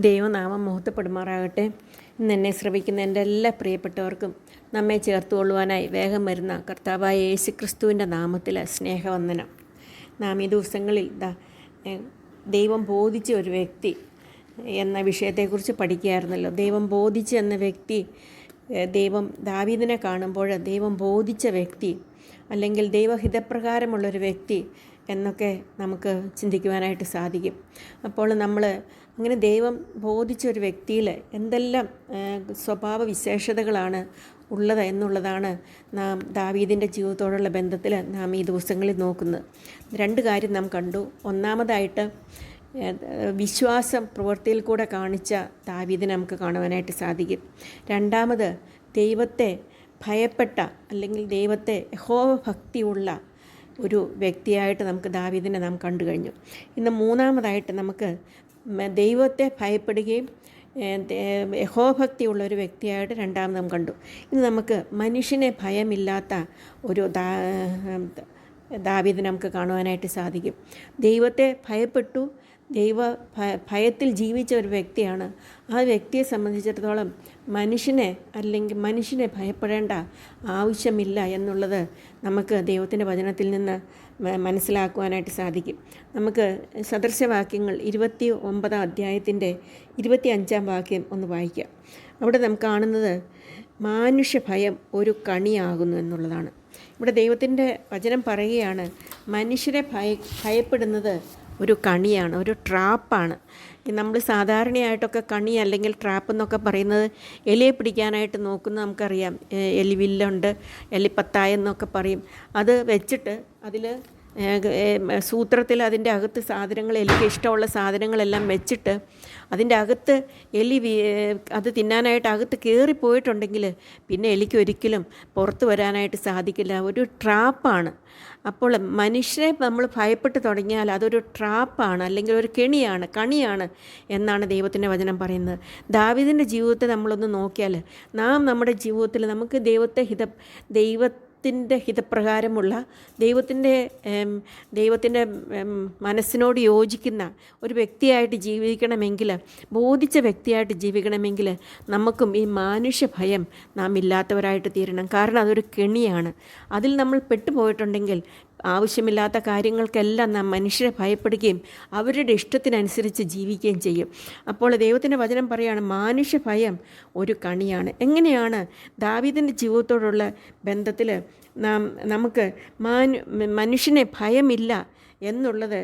ദൈവനാമം മഹത്വപ്പെടുമാറാകട്ടെ. ഇന്ന് എന്നെ ശ്രവിക്കുന്ന എൻ്റെ എല്ലാ പ്രിയപ്പെട്ടവർക്കും നമ്മെ ചേർത്തുകൊള്ളുവാനായി വേഗം വരുന്ന കർത്താവായ യേശുക്രിസ്തുവിൻ്റെ നാമത്തിൽ സ്നേഹവന്ദനം. നാം ഈ ദിവസങ്ങളിൽ ദൈവം ബോധിച്ച ഒരു വ്യക്തി എന്ന വിഷയത്തെക്കുറിച്ച് പഠിക്കുകയായിരുന്നല്ലോ. ദൈവം ബോധിച്ച എന്ന വ്യക്തി, ദൈവം ദാവീദിനെ കാണുമ്പോൾ ദൈവം ബോധിച്ച വ്യക്തി അല്ലെങ്കിൽ ദൈവഹിതപ്രകാരമുള്ളൊരു വ്യക്തി എന്നൊക്കെ നമുക്ക് ചിന്തിക്കുവാനായിട്ട് സാധിക്കും. അപ്പോൾ നമ്മൾ അങ്ങനെ ദൈവം ബോധിച്ച ഒരു വ്യക്തിയിൽ എന്തെല്ലാം സ്വഭാവ വിശേഷതകളാണ് ഉള്ളത് എന്നുള്ളതാണ് നാം ദാവീദിൻ്റെ ജീവിതത്തോടുള്ള ബന്ധത്തിൽ നാം ഈ ദിവസങ്ങളിൽ നോക്കുന്നത്. രണ്ട് കാര്യം നാം കണ്ടു. ഒന്നാമതായിട്ട് വിശ്വാസം പ്രവൃത്തിയിൽ കൂടെ കാണിച്ച ദാവീദിനെ നമുക്ക് കാണുവാനായിട്ട് സാധിക്കും. രണ്ടാമത് ദൈവത്തെ ഭയപ്പെട്ട അല്ലെങ്കിൽ ദൈവത്തെ യഹോവ ഭക്തിയുള്ള ഒരു വ്യക്തിയായിട്ട് നമുക്ക് ദാവീദിനെ നാം കണ്ടു കഴിഞ്ഞു. ഇന്ന് മൂന്നാമതായിട്ട് നമുക്ക് ദൈവത്തെ ഭയപ്പെടുകയും യഹോഭക്തിയുള്ള ഒരു വ്യക്തിയായിട്ട് രണ്ടാമത് നാം കണ്ടു. ഇന്ന് നമുക്ക് മനുഷ്യനെ ഭയമില്ലാത്ത ഒരു ദാവീദിനെ നമുക്ക് കാണുവാനായിട്ട് സാധിക്കും. ദൈവത്തെ ഭയപ്പെട്ടു, ഭയത്തിൽ ജീവിച്ച ഒരു വ്യക്തിയാണ്. ആ വ്യക്തിയെ സംബന്ധിച്ചിടത്തോളം മനുഷ്യനെ ഭയപ്പെടേണ്ട ആവശ്യമില്ല എന്നുള്ളത് നമുക്ക് ദൈവത്തിൻ്റെ വചനത്തിൽ നിന്ന് മനസ്സിലാക്കുവാനായിട്ട് സാധിക്കും. നമുക്ക് സദൃശവാക്യങ്ങൾ 29 അധ്യായത്തിൻ്റെ 25 വാക്യം ഒന്ന് വായിക്കാം. അവിടെ നാം കാണുന്നത് മാനുഷ്യഭയം ഒരു കണിയാകുന്നു എന്നുള്ളതാണ്. ഇവിടെ ദൈവത്തിൻ്റെ വചനം പറയുകയാണ്, മനുഷ്യരെ ഭയപ്പെടുന്നത് ഒരു കണിയാണ്, ഒരു ട്രാപ്പാണ്. നമ്മൾ സാധാരണയായിട്ടൊക്കെ കണി അല്ലെങ്കിൽ ട്രാപ്പ് എന്നൊക്കെ പറയുന്നത് എലിയെ പിടിക്കാനായിട്ട് നോക്കുന്ന നമുക്കറിയാം. എലിവില്ലുണ്ട്, എലിപ്പത്തായം എന്നൊക്കെ പറയും. അത് വെച്ചിട്ട് അതിൽ സൂത്രത്തിൽ അതിൻ്റെ അകത്ത് എലിക്ക് ഇഷ്ടമുള്ള സാധനങ്ങളെല്ലാം വെച്ചിട്ട് അതിൻ്റെ അകത്ത് അത് തിന്നാനായിട്ട് അകത്ത് കയറിപ്പോയിട്ടുണ്ടെങ്കിൽ പിന്നെ എലിക്ക് ഒരിക്കലും പുറത്ത് വരാനായിട്ട് സാധിക്കില്ല. ഒരു ട്രാപ്പാണ്. അപ്പോൾ മനുഷ്യരെ നമ്മൾ ഭയപ്പെട്ട് തുടങ്ങിയാൽ അതൊരു ട്രാപ്പാണ് അല്ലെങ്കിൽ ഒരു കണിയാണ് എന്നാണ് ദൈവത്തിൻ്റെ വചനം പറയുന്നത്. ദാവീദിൻ്റെ ജീവിതത്തെ നമ്മളൊന്ന് നോക്കിയാൽ നമ്മുടെ ജീവിതത്തിൽ നമുക്ക് ദൈവത്തിൻ്റെ ഹിതപ്രകാരമുള്ള ദൈവത്തിൻ്റെ മനസ്സിനോട് യോജിക്കുന്ന ഒരു വ്യക്തിയായിട്ട് ജീവിക്കണമെങ്കിൽ, ബോധിച്ച വ്യക്തിയായിട്ട് ജീവിക്കണമെങ്കിൽ നമുക്കും ഈ മാനുഷ്യ ഭയം നാം ഇല്ലാത്തവരായിട്ട് തീരണം. കാരണം അതൊരു കെണിയാണ്. അതിൽ നമ്മൾ പെട്ടുപോയിട്ടുണ്ടെങ്കിൽ ആവശ്യമില്ലാത്ത കാര്യങ്ങൾക്കെല്ലാം നാം മനുഷ്യരെ ഭയപ്പെടുകയും അവരുടെ ഇഷ്ടത്തിനനുസരിച്ച് ജീവിക്കുകയും ചെയ്യും. അപ്പോൾ ദൈവത്തിൻ്റെ വചനം പറയുകയാണ്, മാനുഷ്യ ഭയം ഒരു കണിയാണ്. എങ്ങനെയാണ് ദാവീദിൻ്റെ ജീവിതത്തോടുള്ള ബന്ധത്തിൽ നമുക്ക് മനുഷ്യനെ ഭയമില്ല എന്നുള്ളത്,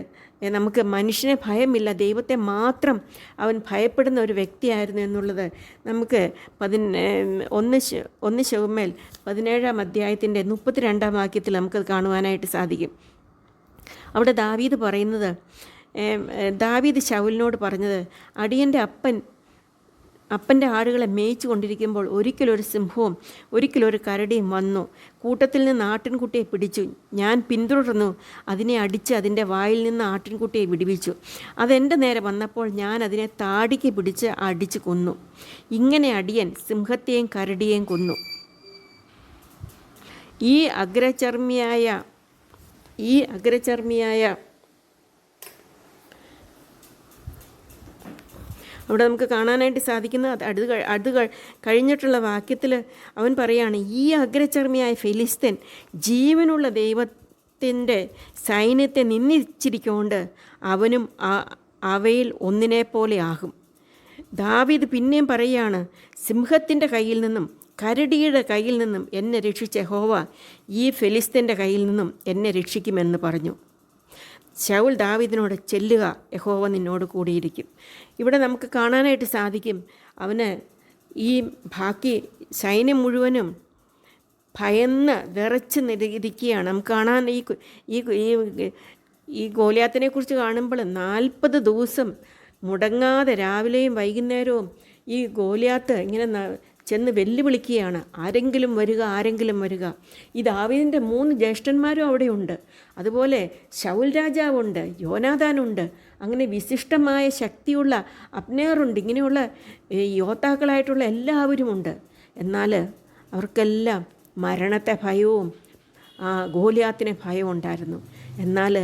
നമുക്ക് മനുഷ്യനെ ഭയമില്ല, ദൈവത്തെ മാത്രം അവൻ ഭയപ്പെടുന്ന ഒരു വ്യക്തിയായിരുന്നു എന്നുള്ളത് നമുക്ക് 1 ശമൂവേൽ 17 അധ്യായത്തിൻ്റെ 32 വാക്യത്തിൽ നമുക്കത് കാണുവാനായിട്ട് സാധിക്കും. അവിടെ ദാവീദ് ശൗലിനോട് പറഞ്ഞത്, അടിയൻ്റെ അപ്പൻ്റെ ആടുകളെ മേയിച്ചു കൊണ്ടിരിക്കുമ്പോൾ ഒരിക്കലൊരു സിംഹവും ഒരിക്കലൊരു കരടിയും വന്നു. കൂട്ടത്തിൽ നിന്ന് ആട്ടിൻകുട്ടിയെ പിടിച്ചു. ഞാൻ പിന്തുടർന്നു അതിനെ അടിച്ച് അതിൻ്റെ വായിൽ നിന്ന് ആട്ടിൻകുട്ടിയെ വിടുവിച്ചു. അതെൻ്റെ നേരെ വന്നപ്പോൾ ഞാൻ അതിനെ താടിക്ക് പിടിച്ച് അടിച്ച് കൊന്നു. ഇങ്ങനെ അടിയൻ സിംഹത്തെയും കരടിയെയും കൊന്നു. ഈ അഗ്രചർമ്മിയായ അവിടെ നമുക്ക് കാണാനായിട്ട് സാധിക്കുന്ന അത് കഴിഞ്ഞിട്ടുള്ള വാക്യത്തിൽ അവൻ പറയാണ്, ഈ അഗ്രചർമ്മിയായ ഫെലിസ്ത്യൻ ജീവനുള്ള ദൈവത്തിൻ്റെ സൈന്യത്തെ നിന്ദിച്ചിരിക്കൊണ്ട് അവനും അവയിൽ ഒന്നിനെ പോലെ ആകും. ദാവീദ് പിന്നെയും പറയുകയാണ്, സിംഹത്തിൻ്റെ കയ്യിൽ നിന്നും കരടിയുടെ കയ്യിൽ നിന്നും എന്നെ രക്ഷിച്ച യഹോവ ഈ ഫെലിസ്ത്യൻ്റെ കയ്യിൽ നിന്നും എന്നെ രക്ഷിക്കുമെന്ന് പറഞ്ഞു. ശൗൽ ദാവീദിനോട്, ചെല്ലുക, യഹോവ നിന്നോട് കൂടിയിരിക്കും. ഇവിടെ നമുക്ക് കാണാനായിട്ട് സാധിക്കും, അവന് ഈ ബാക്കി സൈന്യം മുഴുവനും ഭയന്ന് വിറച്ച് ഇരിക്കുകയാണ്. നമുക്ക് കാണാൻ ഈ ഗോലിയാത്തിനെക്കുറിച്ച് കാണുമ്പോൾ 40 ദിവസം മുടങ്ങാതെ രാവിലെയും വൈകുന്നേരവും ഈ ഗോലിയാത്ത് ഇങ്ങനെ ചെന്ന് വെല്ലുവിളിക്കുകയാണ്, ആരെങ്കിലും വരിക. ഈ ദാവീദിൻ്റെ 3 ജ്യേഷ്ഠന്മാരും അവിടെയുണ്ട്. അതുപോലെ ശൗൽ രാജാവുണ്ട്, യോനാഥാനുണ്ട്, അങ്ങനെ വിശിഷ്ടമായ ശക്തിയുള്ള അബ്നേറുണ്ട്. ഇങ്ങനെയുള്ള യോദ്ധാക്കളായിട്ടുള്ള എല്ലാവരുമുണ്ട്. എന്നാൽ അവർക്കെല്ലാം മരണത്തെ ഭയവും ഗോലിയാത്തിനെ ഭയവും ഉണ്ടായിരുന്നു. എന്നാൽ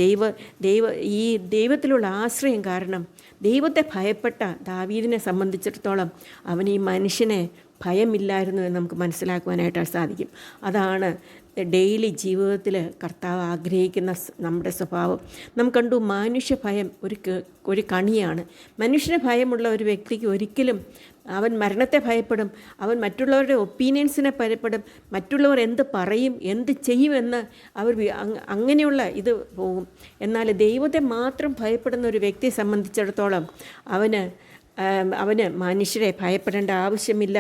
ദൈവ ദൈവ ഈ ദൈവത്തിലുള്ള ആശ്രയം കാരണം ദൈവത്തെ ഭയപ്പെട്ട ദാവീദിനെ സംബന്ധിച്ചിടത്തോളം അവൻ ഈ മനുഷ്യനെ ഭയമില്ലായിരുന്നു എന്ന് നമുക്ക് മനസ്സിലാക്കുവാനായിട്ട് സാധിക്കും. അതാണ് ഡെയിലി ജീവിതത്തിൽ കർത്താവ് ആഗ്രഹിക്കുന്ന നമ്മുടെ സ്വഭാവം. നാം കണ്ടു, മാനുഷ്യ ഭയം ഒരു കണിയാണ്. മനുഷ്യന് ഭയമുള്ള ഒരു വ്യക്തിക്ക് ഒരിക്കലും അവൻ മരണത്തെ ഭയപ്പെടും, അവൻ മറ്റുള്ളവരുടെ ഒപ്പീനിയൻസിനെ ഭയപ്പെടും, മറ്റുള്ളവർ എന്ത് പറയും എന്ത് ചെയ്യുമെന്ന് അങ്ങനെയുള്ള ഇത് പോകും. എന്നാൽ ദൈവത്തെ മാത്രം ഭയപ്പെടുന്ന ഒരു വ്യക്തിയെ സംബന്ധിച്ചിടത്തോളം അവന് മനുഷ്യരെ ഭയപ്പെടേണ്ട ആവശ്യമില്ല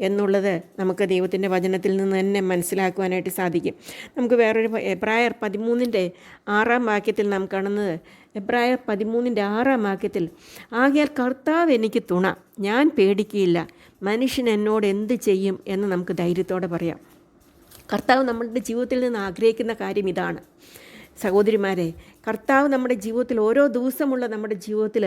എന്നുള്ളത് നമുക്ക് ദൈവത്തിൻ്റെ വചനത്തിൽ നിന്ന് തന്നെ മനസ്സിലാക്കുവാനായിട്ട് സാധിക്കും. നമുക്ക് വേറൊരു എബ്രായർ 13:6 നാം കാണുന്നത്, എബ്രായർ 13:6 ആകയാൽ കർത്താവ് എനിക്ക് തുണ, ഞാൻ പേടിക്കുകയില്ല, മനുഷ്യൻ എന്നോട് എന്ത് ചെയ്യും എന്ന് നമുക്ക് ധൈര്യത്തോടെ പറയാം. കർത്താവ് നമ്മളുടെ ജീവിതത്തിൽ നിന്ന് ആഗ്രഹിക്കുന്ന കാര്യം ഇതാണ് സഹോദരിമാരെ. കർത്താവ് നമ്മുടെ ജീവിതത്തിൽ, ഓരോ ദിവസമുള്ള നമ്മുടെ ജീവിതത്തിൽ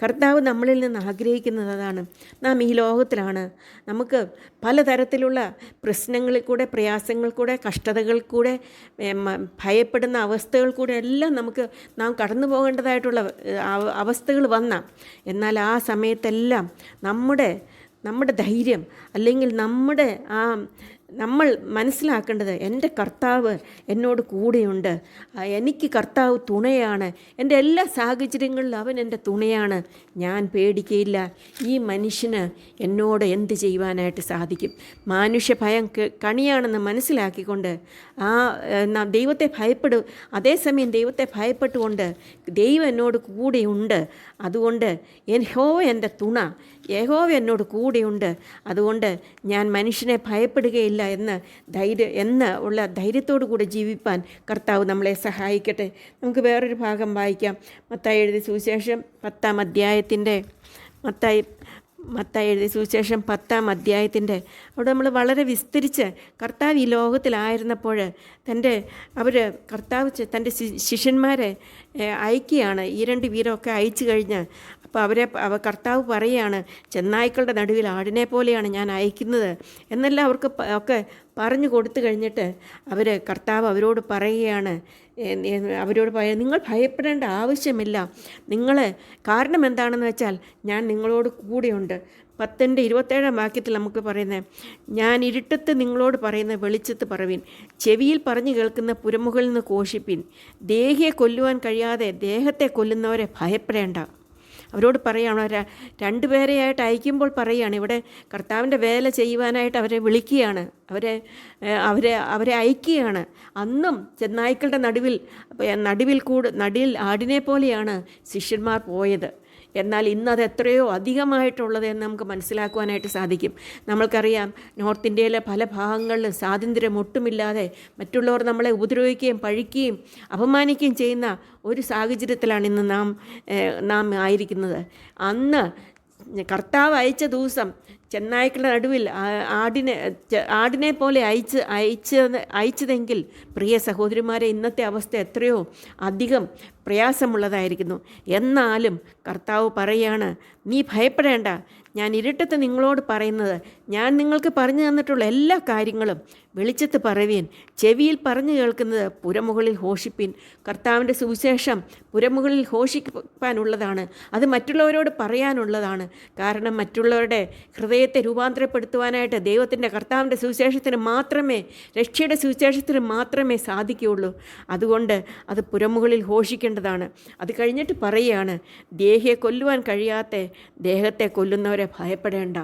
കർത്താവ് നമ്മളിൽ നിന്ന് ആഗ്രഹിക്കുന്നത് അതാണ്. നാം ഈ ലോകത്തിലാണ്, നമുക്ക് പലതരത്തിലുള്ള പ്രശ്നങ്ങളിൽ കൂടെ, പ്രയാസങ്ങൾ കൂടെ, കഷ്ടതകൾ കൂടെ, ഭയപ്പെടുന്ന അവസ്ഥകൾ കൂടെ എല്ലാം നാം കടന്നു പോകേണ്ടതായിട്ടുള്ള അവസ്ഥകൾ വന്നാം. എന്നാൽ ആ സമയത്തെല്ലാം നമ്മുടെ ധൈര്യം, അല്ലെങ്കിൽ നമ്മൾ മനസ്സിലാക്കേണ്ടത്, എൻ്റെ കർത്താവ് എന്നോട് കൂടെയുണ്ട്, എനിക്ക് കർത്താവ് തുണയാണ്, എൻ്റെ എല്ലാ സാഹചര്യങ്ങളിലും അവൻ എൻ്റെ തുണയാണ്, ഞാൻ പേടിക്കയില്ല, ഈ മനുഷ്യന് എന്നോട് എന്ത് ചെയ്യുവാനായിട്ട് സാധിക്കും. മാനുഷ്യ ഭയം കണിയാണെന്ന് മനസ്സിലാക്കിക്കൊണ്ട് ദൈവത്തെ അതേസമയം ദൈവത്തെ ഭയപ്പെട്ടുകൊണ്ട് ദൈവം എന്നോട് കൂടെയുണ്ട്, അതുകൊണ്ട് യഹോവ എൻ്റെ തുണ, യഹോവ എന്നോട് കൂടെയുണ്ട്, അതുകൊണ്ട് ഞാൻ മനുഷ്യനെ ഭയപ്പെടുകയില്ല ഉള്ള ധൈര്യത്തോടു കൂടെ ജീവിപ്പാൻ കർത്താവ് നമ്മളെ സഹായിക്കട്ടെ. നമുക്ക് വേറൊരു ഭാഗം വായിക്കാം. മത്തായി എഴുതിയ സുവിശേഷം 10-ാം അധ്യായത്തിൻ്റെ മത്തായി എഴുതിയ സുവിശേഷം 10-ാം അധ്യായത്തിൻ്റെ അവിടെ നമ്മൾ വളരെ വിസ്തരിച്ച് കർത്താവ് ഈ ലോകത്തിലായിരുന്നപ്പോൾ കർത്താവ് തൻ്റെ ശിഷ്യന്മാരെ അയക്കുകയാണ്. ഈ 2 പേരൊക്കെ അയച്ചു കഴിഞ്ഞ് അപ്പോൾ കർത്താവ് പറയുകയാണ്, ചെന്നായ്ക്കളുടെ നടുവിൽ ആടിനെ പോലെയാണ് ഞാൻ അയക്കുന്നത് എന്നെല്ലാം ഒക്കെ പറഞ്ഞു കൊടുത്തു കഴിഞ്ഞിട്ട് കർത്താവ് അവരോട് പറയുകയാണ്, നിങ്ങൾ ഭയപ്പെടേണ്ട ആവശ്യമില്ല. കാരണം എന്താണെന്ന് വെച്ചാൽ ഞാൻ നിങ്ങളോട് കൂടെയുണ്ട്. 10:27 നമുക്ക് പറയുന്നത്, ഞാൻ ഇരുട്ടത്ത് നിങ്ങളോട് പറയുന്ന വെളിച്ചത്ത് പറവിൻ, ചെവിയിൽ പറഞ്ഞു കേൾക്കുന്ന പുരമുകളിൽ നിന്ന് ഘോഷിപ്പിൻ, ദേഹിയെ കൊല്ലുവാൻ കഴിയാതെ ദേഹത്തെ കൊല്ലുന്നവരെ ഭയപ്പെടേണ്ട. അവരോട് പറയുകയാണ്, 2 പേരെയായിട്ട് അയക്കുമ്പോൾ പറയുകയാണ്, ഇവിടെ കർത്താവിൻ്റെ വേല ചെയ്യുവാനായിട്ട് അവരെ വിളിക്കുകയാണ്, അവരെ അയക്കുകയാണ്. അന്നും ചെന്നായ്ക്കളുടെ നടുവിൽ ആടിനെ പോലെയാണ് ശിഷ്യന്മാർ പോയത്. എന്നാൽ ഇന്നത് എത്രയോ അധികമായിട്ടുള്ളത് എന്ന് നമുക്ക് മനസ്സിലാക്കുവാനായിട്ട് സാധിക്കും. നമ്മൾക്കറിയാം, നോർത്ത് ഇന്ത്യയിലെ പല ഭാഗങ്ങളിലും സ്വാതന്ത്ര്യം ഒട്ടുമില്ലാതെ മറ്റുള്ളവർ നമ്മളെ ഉപദ്രവിക്കുകയും പഴിക്കുകയും അപമാനിക്കുകയും ചെയ്യുന്ന ഒരു സാഹചര്യത്തിലാണ് ഇന്ന് നാം ആയിരിക്കുന്നത്. അന്ന് കർത്താവ് അയച്ച ദിവസം ചെന്നായ്ക്കളുടെ നടുവിൽ ആടിനെ പോലെ അയച്ചതെങ്കിൽ പ്രിയ സഹോദരിമാരെ, ഇന്നത്തെ അവസ്ഥ എത്രയോ അധികം പ്രയാസമുള്ളതായിരിക്കുന്നു. എന്നാലും കർത്താവ് പറയാണ്, നീ ഭയപ്പെടേണ്ട, ഞാൻ ഇരുട്ടത്ത് നിങ്ങളോട് പറയുന്നത്, ഞാൻ നിങ്ങൾക്ക് പറഞ്ഞു തന്നിട്ടുള്ള എല്ലാ കാര്യങ്ങളും വെളിച്ചത്ത് പറവീൻ, ചെവിയിൽ പറഞ്ഞു കേൾക്കുന്നത് പുരമുകളിൽ ഘോഷിപ്പിൻ. കർത്താവിൻ്റെ സുവിശേഷം പുരമുകളിൽ ഘോഷിപ്പാനുള്ളതാണ്, അത് മറ്റുള്ളവരോട് പറയാനുള്ളതാണ്. കാരണം മറ്റുള്ളവരുടെ ഹൃദയത്തെ രൂപാന്തരപ്പെടുത്തുവാനായിട്ട് കർത്താവിൻ്റെ സുവിശേഷത്തിന് മാത്രമേ, രക്ഷയുടെ സുവിശേഷത്തിന് മാത്രമേ സാധിക്കുകയുള്ളൂ. അതുകൊണ്ട് അത് പുരമുകളിൽ ഘോഷിക്കേണ്ടതാണ്. അത് കഴിഞ്ഞിട്ട് പറയുകയാണ്, ദേഹിയെ കൊല്ലുവാൻ കഴിയാത്ത ദേഹത്തെ കൊല്ലുന്നവരെ ഭയപ്പെടേണ്ട,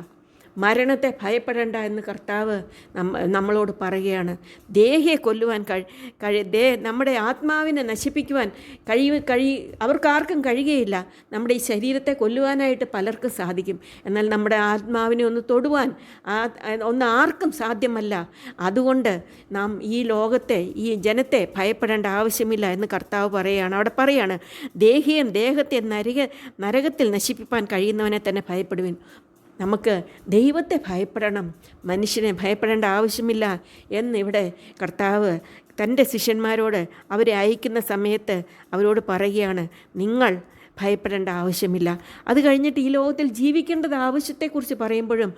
മരണത്തെ ഭയപ്പെടേണ്ട എന്ന് കർത്താവ് നമ്മളോട് പറയുകയാണ്. ദേഹിയെ കൊല്ലുവാൻ നമ്മുടെ ആത്മാവിനെ നശിപ്പിക്കുവാൻ അവർക്കാർക്കും കഴിയുകയില്ല. നമ്മുടെ ഈ ശരീരത്തെ കൊല്ലുവാനായിട്ട് പലർക്കും സാധിക്കും, എന്നാൽ നമ്മുടെ ആത്മാവിനെ ഒന്ന് തൊടുവാൻ ആർക്കും സാധ്യമല്ല. അതുകൊണ്ട് നാം ഈ ലോകത്തെ, ഈ ജനത്തെ ഭയപ്പെടേണ്ട ആവശ്യമില്ല എന്ന് കർത്താവ് പറയുകയാണ്. അവിടെ പറയാണ്, ദേഹത്തെ നരകത്തിൽ നശിപ്പിക്കാൻ കഴിയുന്നവനെ തന്നെ ഭയപ്പെടുവിൻ. നമുക്ക് ദൈവത്തെ ഭയപ്പെടണം, മനുഷ്യനെ ഭയപ്പെടേണ്ട ആവശ്യമില്ല എന്നിവിടെ കർത്താവ് തൻ്റെ ശിഷ്യന്മാരോട് അവരെ അയക്കുന്ന സമയത്ത് അവരോട് പറയുകയാണ്, നിങ്ങൾ ഭയപ്പെടേണ്ട ആവശ്യമില്ല. അത് കഴിഞ്ഞിട്ട് ഈ ലോകത്തിൽ ജീവിക്കേണ്ടത് ആവശ്യത്തെക്കുറിച്ച് പറയുമ്പോഴും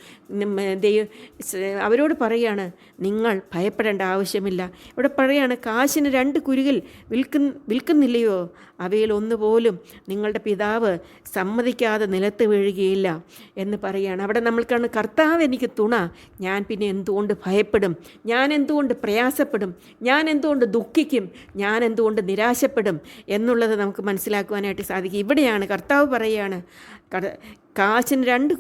അവരോട് പറയാണ്, നിങ്ങൾ ഭയപ്പെടേണ്ട ആവശ്യമില്ല. ഇവിടെ പറയാണ്, കാശിന് 2 കുരുകിൽ വിൽക്കുന്നില്ലയോ? അവയിൽ ഒന്നുപോലും നിങ്ങളുടെ പിതാവ് സമ്മതിക്കാതെ നിലത്ത് വീഴുകയില്ല എന്ന് പറയുകയാണ്. അവിടെ നമ്മൾക്കാണ്, കർത്താവ് എനിക്ക് തുണ, ഞാൻ പിന്നെ എന്തുകൊണ്ട് ഭയപ്പെടും? ഞാൻ എന്തുകൊണ്ട് പ്രയാസപ്പെടും? ഞാൻ എന്തുകൊണ്ട് ദുഃഖിക്കും? ഞാൻ എന്തുകൊണ്ട് നിരാശപ്പെടും എന്നുള്ളത് നമുക്ക് മനസ്സിലാക്കുവാനായിട്ട് സാധിക്കും. ഇവിടെയാണ് കർത്താവ് പറയുകയാണ്, കാശിന് 2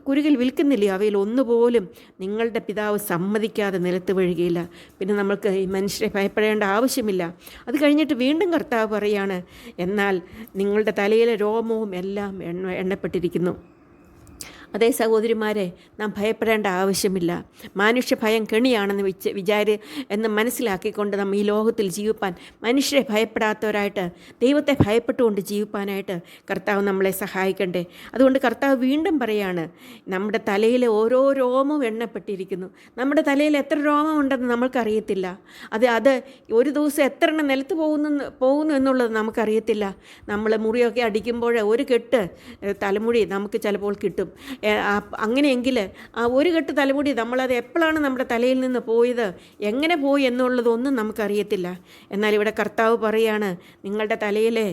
കുരുകിൽ വിൽക്കുന്നില്ലയോ? അവയിൽ ഒന്നുപോലും നിങ്ങളുടെ പിതാവ് സമ്മതിക്കാതെ നിലത്ത് വീഴുകയില്ല. പിന്നെ നമ്മൾക്ക് ഈ മനുഷ്യരെ ഭയപ്പെടേണ്ട ആവശ്യമില്ല. അത് കഴിഞ്ഞിട്ട് വീണ്ടും കർത്താവ് പറയാണ്, എന്നാൽ നിങ്ങളുടെ തലയിലെ രോമവും എല്ലാം എണ്ണപ്പെട്ടിരിക്കുന്നു. അതേ സഹോദരിമാരെ, നാം ഭയപ്പെടേണ്ട ആവശ്യമില്ല. മാനുഷ്യ ഭയം കെണിയാണെന്ന് എന്ന് മനസ്സിലാക്കിക്കൊണ്ട് നമ്മൾ ഈ ലോകത്തിൽ ജീവിപ്പാൻ, മനുഷ്യരെ ഭയപ്പെടാത്തവരായിട്ട് ദൈവത്തെ ഭയപ്പെട്ടുകൊണ്ട് ജീവിപ്പാനായിട്ട് കർത്താവ് നമ്മളെ സഹായിക്കണ്ടേ. അതുകൊണ്ട് കർത്താവ് വീണ്ടും പറയാണ്, നമ്മുടെ തലയിലെ ഓരോ രോമവും എണ്ണപ്പെട്ടിരിക്കുന്നു. നമ്മുടെ തലയിൽ എത്ര രോമം ഉണ്ടെന്ന് നമ്മൾക്കറിയത്തില്ല. അത് ഒരു ദിവസം എത്ര എണ്ണം നിലത്ത് പോകുന്നു എന്നുള്ളത് നമുക്കറിയത്തില്ല. നമ്മൾ മുറിയൊക്കെ അടിക്കുമ്പോൾ ഒരു കെട്ട് തലമുടി നമുക്ക് ചിലപ്പോൾ കിട്ടും. അങ്ങനെയെങ്കിൽ ആ ഒരു കെട്ട് തലമുടി നമ്മളത് എപ്പോഴാണ് നമ്മുടെ തലയിൽ നിന്ന് പോയത്, എങ്ങനെ പോയി എന്നുള്ളതൊന്നും നമുക്കറിയത്തില്ല. എന്നാൽ ഇവിടെ കർത്താവ് പറയാണ്, നിങ്ങളുടെ തലയിലെ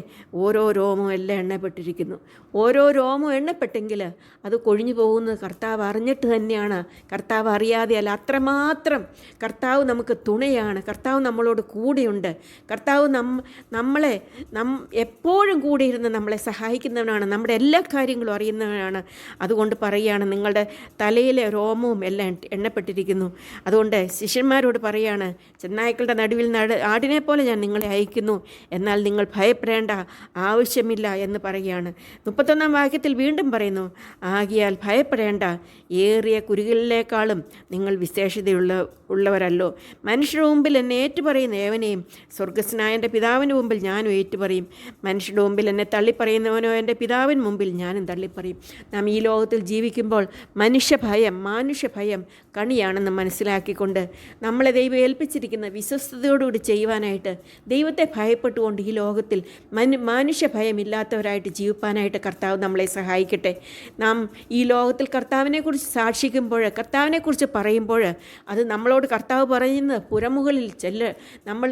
ഓരോ രോമവും എല്ലാം എണ്ണപ്പെട്ടിരിക്കുന്നു. ഓരോ രോമവും എണ്ണപ്പെട്ടെങ്കിൽ അത് കൊഴിഞ്ഞു പോകുന്നത് കർത്താവ് അറിഞ്ഞിട്ട് തന്നെയാണ്. കർത്താവ് അറിയാതെയല്ല. അത്രമാത്രം കർത്താവ് നമുക്ക് തുണയാണ്. കർത്താവ് നമ്മളോട് കൂടെയുണ്ട്. കർത്താവ് നമ്മളെ എപ്പോഴും കൂടെ ഇരുന്ന് നമ്മളെ സഹായിക്കുന്നവനാണ്. നമ്മുടെ എല്ലാ കാര്യങ്ങളും അറിയുന്നവനാണ്. അതുകൊണ്ട് പറയുകയാണ്, നിങ്ങളുടെ തലയിലെ രോമവും എല്ലാം എണ്ണപ്പെട്ടിരിക്കുന്നു. അതുകൊണ്ട് ശിഷ്യന്മാരോട് പറയുകയാണ്, ചെന്നായ്ക്കളുടെ നടുവിൽ ആടിനെ പോലെ ഞാൻ നിങ്ങളെ അയക്കുന്നു, എന്നാൽ നിങ്ങൾ ഭയപ്പെടേണ്ട ആവശ്യമില്ല എന്ന് പറയുകയാണ്. 31-ാം വാക്യത്തിൽ വീണ്ടും പറയുന്നു, ആകിയാൽ ഭയപ്പെടേണ്ട, ഏറിയ കുരുകിലേക്കാളും നിങ്ങൾ വിശേഷതയുള്ളവരല്ലോ. മനുഷ്യരുടെ മുമ്പിൽ എന്നെ ഏറ്റുപറയുന്ന ഏവനെയും സ്വർഗസ്നായ എൻ്റെ പിതാവിൻ്റെ മുമ്പിൽ ഞാനും ഏറ്റുപറയും. മനുഷ്യരുടെ മുമ്പിൽ എന്നെ തള്ളിപ്പറയുന്നവനോ എൻ്റെ പിതാവിന് മുമ്പിൽ ഞാനും തള്ളിപ്പറയും. നാം ഈ ലോകത്തിൽ ജീവിക്കുമ്പോൾ മാനുഷ്യഭയം കണിയാണെന്ന് മനസ്സിലാക്കിക്കൊണ്ട് നമ്മളെ ദൈവം ഏൽപ്പിച്ചിരിക്കുന്ന വിശ്വസ്തയോടുകൂടി ചെയ്യുവാനായിട്ട്, ദൈവത്തെ ഭയപ്പെട്ടുകൊണ്ട് ഈ ലോകത്തിൽ മാനുഷ്യഭയമില്ലാത്തവരായിട്ട് ജീവിപ്പാനായിട്ട് കർത്താവ് നമ്മളെ സഹായിക്കട്ടെ. നാം ഈ ലോകത്തിൽ കർത്താവിനെക്കുറിച്ച് സാക്ഷിക്കുമ്പോൾ, കർത്താവിനെക്കുറിച്ച് പറയുമ്പോൾ, അത് നമ്മളോട് കർത്താവ് പറയുന്നത് പുറമുകളിൽ നമ്മൾ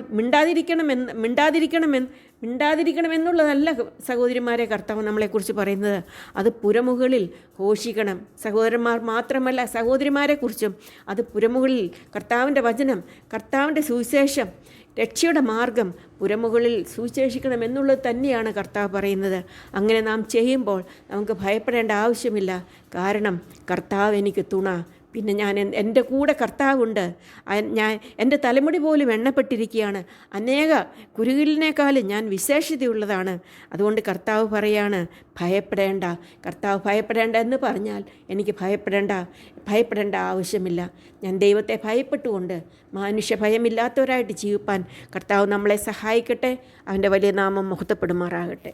മിണ്ടാതിരിക്കണമെന്നുള്ളതല്ല സഹോദരിമാരെ കർത്താവ് നമ്മളെക്കുറിച്ച് പറയുന്നത്. അത് പുറമുകളിൽ ഘോഷിക്കണം. സഹോദരന്മാർ മാത്രമല്ല, സഹോദരിമാരെക്കുറിച്ചും അത് പുറമുകളിൽ കർത്താവിൻ്റെ വചനം, കർത്താവിൻ്റെ സുവിശേഷം, രക്ഷയുടെ മാർഗം പുറമുകളിൽ സുവിശേഷിക്കണം എന്നുള്ളത് തന്നെയാണ് കർത്താവ് പറയുന്നത്. അങ്ങനെ നാം ചെയ്യുമ്പോൾ നമുക്ക് ഭയപ്പെടേണ്ട ആവശ്യമില്ല. കാരണം കർത്താവ് എനിക്ക് തുണ. പിന്നെ എൻ്റെ കൂടെ കർത്താവുണ്ട്. എൻ്റെ തലമുടി പോലും എണ്ണപ്പെട്ടിരിക്കുകയാണ്. അനേക കുരുകിലിനേക്കാളും ഞാൻ വിശേഷതയുള്ളതാണ്. അതുകൊണ്ട് കർത്താവ് പറയാണ്, ഭയപ്പെടേണ്ട. കർത്താവ് ഭയപ്പെടേണ്ട എന്ന് പറഞ്ഞാൽ എനിക്ക് ഭയപ്പെടേണ്ട ആവശ്യമില്ല. ഞാൻ ദൈവത്തെ ഭയപ്പെട്ടുകൊണ്ട് ഭയമില്ലാത്തവരായിട്ട് ജീവിപ്പാൻ കർത്താവ് നമ്മളെ സഹായിക്കട്ടെ. അവൻ്റെ വലിയ നാമം മഹത്വപ്പെടുമാറാകട്ടെ.